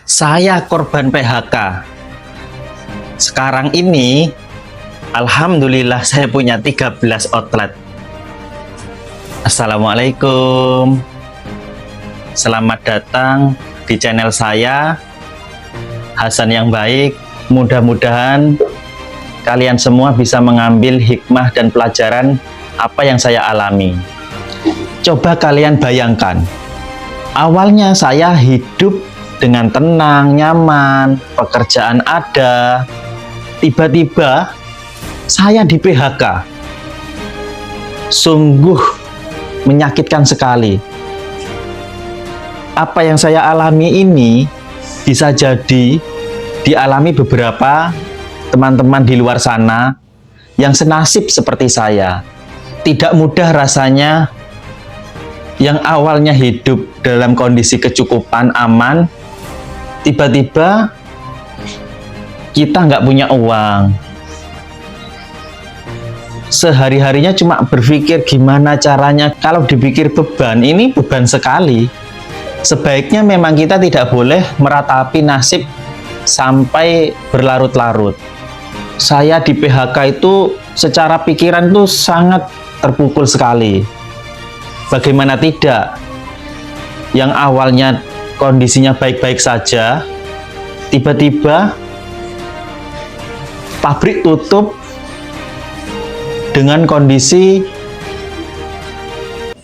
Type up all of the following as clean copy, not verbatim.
Saya korban PHK. Sekarang ini, alhamdulillah saya punya 13 outlet. Assalamualaikum. Selamat datang di channel saya, Hasan yang baik. Mudah-mudahan kalian semua bisa mengambil hikmah dan pelajaran apa yang saya alami. Coba kalian bayangkan, awalnya saya hidup dengan tenang, nyaman, pekerjaan ada. Tiba-tiba saya di PHK. Sungguh menyakitkan sekali. Apa yang saya alami ini bisa jadi dialami beberapa teman-teman di luar sana yang senasib seperti saya. Tidak mudah rasanya yang awalnya hidup dalam kondisi kecukupan, aman, tiba-tiba kita nggak punya uang. Sehari-harinya cuma berpikir gimana caranya. Kalau dipikir beban, ini beban sekali. Sebaiknya memang kita tidak boleh meratapi nasib sampai berlarut-larut. Saya di PHK itu secara pikiran itu sangat terpukul sekali. Bagaimana tidak? Yang awalnya kondisinya baik-baik saja, tiba-tiba pabrik tutup dengan kondisi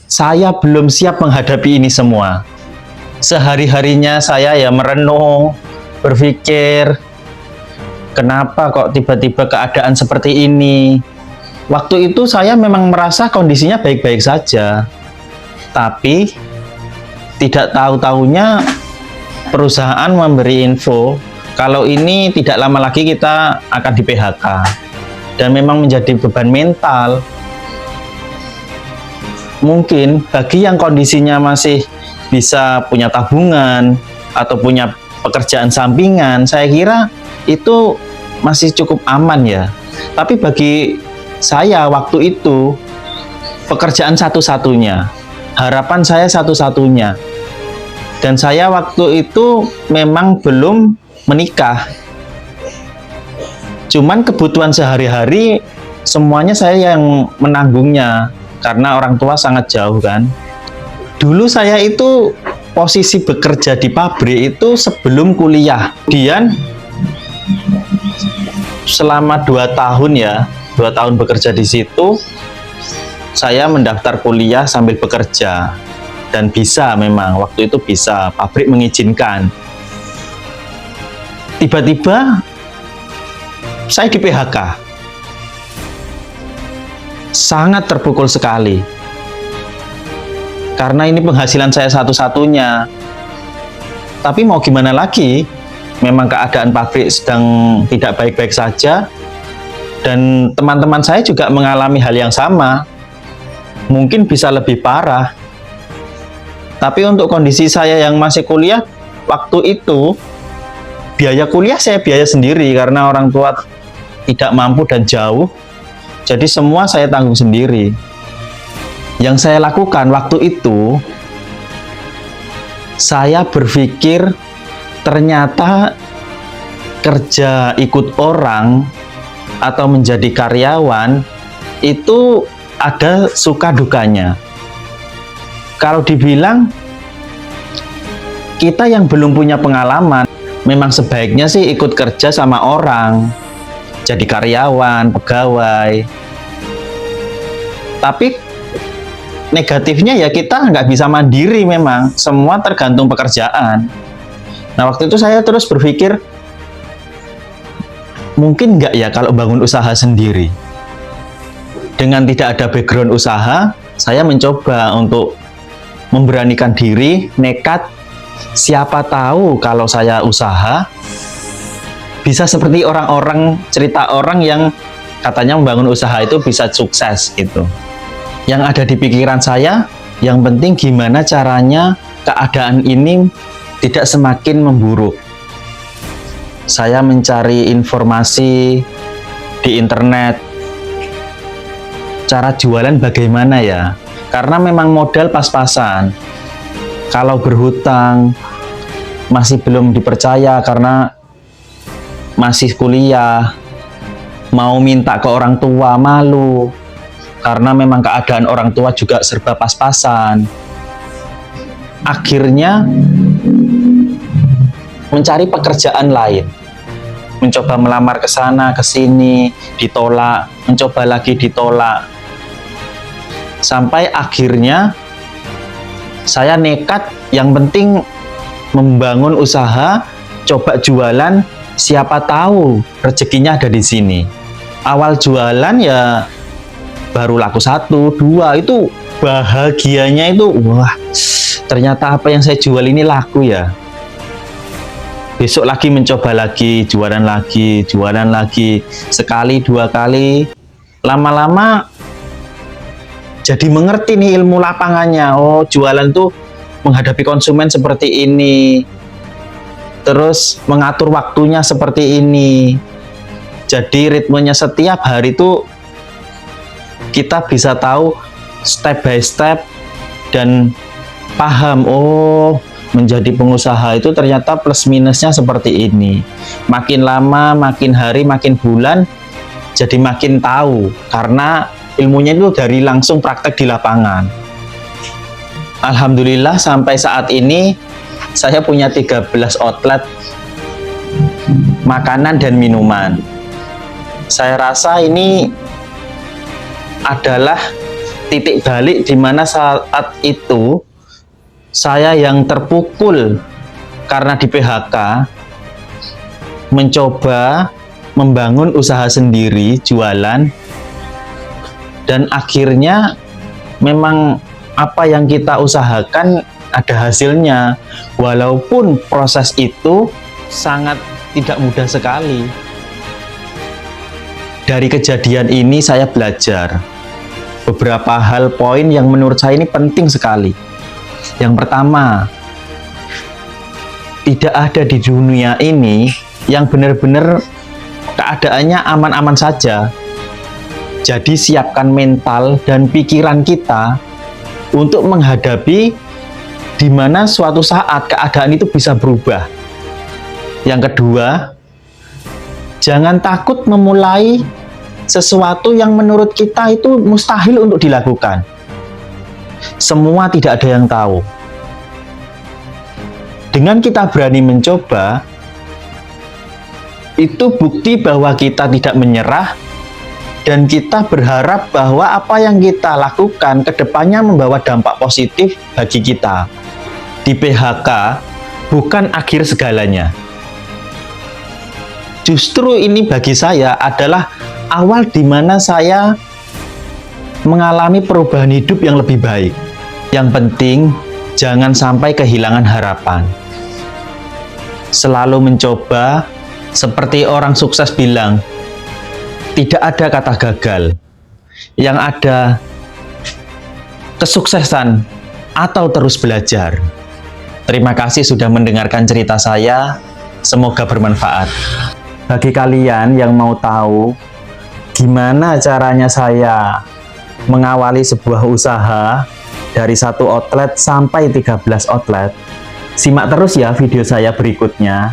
saya belum siap menghadapi ini semua. Sehari-harinya saya ya merenung, berpikir, kenapa kok tiba-tiba keadaan seperti ini? Waktu itu saya memang merasa kondisinya baik-baik saja, tapi tidak tahu-tahunya perusahaan memberi info kalau ini tidak lama lagi kita akan di PHK, dan memang menjadi beban mental. Mungkin bagi yang kondisinya masih bisa punya tabungan atau punya pekerjaan sampingan, saya kira itu masih cukup aman ya. Tapi bagi saya waktu itu pekerjaan satu-satunya, harapan saya satu-satunya. Dan saya waktu itu memang belum menikah. Cuman kebutuhan sehari-hari semuanya saya yang menanggungnya karena orang tua sangat jauh kan. Dulu saya itu posisi bekerja di pabrik itu sebelum kuliah. Kemudian selama 2 tahun ya, 2 tahun bekerja di situ, saya mendaftar kuliah sambil bekerja. Dan bisa, memang waktu itu bisa, pabrik mengizinkan. Tiba-tiba saya di PHK. Sangat terpukul sekali. Karena ini penghasilan saya satu-satunya. Tapi mau gimana lagi? Memang keadaan pabrik sedang tidak baik-baik saja. Dan teman-teman saya juga mengalami hal yang sama. Mungkin bisa lebih parah. Tapi untuk kondisi saya yang masih kuliah, waktu itu biaya kuliah saya biaya sendiri karena orang tua tidak mampu dan jauh. Jadi semua saya tanggung sendiri. Yang saya lakukan waktu itu, saya berpikir ternyata kerja ikut orang atau menjadi karyawan itu ada suka dukanya. Kalau dibilang kita yang belum punya pengalaman, memang sebaiknya sih ikut kerja sama orang, jadi karyawan, pegawai. Tapi negatifnya ya kita nggak bisa mandiri, memang semua tergantung pekerjaan. Nah waktu itu saya terus berpikir, mungkin nggak ya kalau bangun usaha sendiri. Dengan tidak ada background usaha, saya mencoba untuk memberanikan diri, nekat. Siapa tahu kalau saya usaha bisa seperti orang-orang, cerita orang yang katanya membangun usaha itu bisa sukses gitu. Yang ada di pikiran saya, yang penting gimana caranya keadaan ini tidak semakin memburuk. Saya mencari informasi di internet, cara jualan bagaimana ya, karena memang modal pas-pasan. Kalau berhutang masih belum dipercaya karena masih kuliah, mau minta ke orang tua malu karena memang keadaan orang tua juga serba pas-pasan. Akhirnya mencari pekerjaan lain, mencoba melamar ke sana ke sini, ditolak, mencoba lagi ditolak, sampai akhirnya saya nekat, yang penting membangun usaha, coba jualan, siapa tahu rezekinya ada di sini. Awal jualan ya baru laku 1, 2, itu bahagianya itu, wah, ternyata apa yang saya jual ini laku ya. Besok lagi mencoba lagi, jualan lagi, sekali 2 kali, lama-lama jadi mengerti nih ilmu lapangannya. Oh, jualan tuh menghadapi konsumen seperti ini, terus mengatur waktunya seperti ini. Jadi ritmenya setiap hari tuh kita bisa tahu step by step dan paham, oh, menjadi pengusaha itu ternyata plus minusnya seperti ini. Makin lama, makin hari, makin bulan, jadi makin tahu karena ilmunya itu dari langsung praktek di lapangan. Alhamdulillah sampai saat ini saya punya 13 outlet makanan dan minuman. Saya rasa ini adalah titik balik di mana saat itu saya yang terpukul karena di PHK mencoba membangun usaha sendiri, jualan, dan akhirnya memang apa yang kita usahakan ada hasilnya, walaupun proses itu sangat tidak mudah sekali. Dari kejadian ini saya belajar beberapa hal poin yang menurut saya ini penting sekali. Yang pertama, tidak ada di dunia ini yang benar-benar keadaannya aman-aman saja. Jadi siapkan mental dan pikiran kita untuk menghadapi di mana suatu saat keadaan itu bisa berubah. Yang kedua, jangan takut memulai sesuatu yang menurut kita itu mustahil untuk dilakukan. Semua tidak ada yang tahu. Dengan kita berani mencoba, itu bukti bahwa kita tidak menyerah, dan kita berharap bahwa apa yang kita lakukan ke depannya membawa dampak positif bagi kita. Di PHK bukan akhir segalanya. Justru ini bagi saya adalah awal di mana saya mengalami perubahan hidup yang lebih baik. Yang penting jangan sampai kehilangan harapan. Selalu mencoba, seperti orang sukses bilang, tidak ada kata gagal. Yang ada kesuksesan atau terus belajar. Terima kasih sudah mendengarkan cerita saya. Semoga bermanfaat. Bagi kalian yang mau tahu gimana caranya saya mengawali sebuah usaha dari 1 outlet sampai 13 outlet, simak terus ya video saya berikutnya.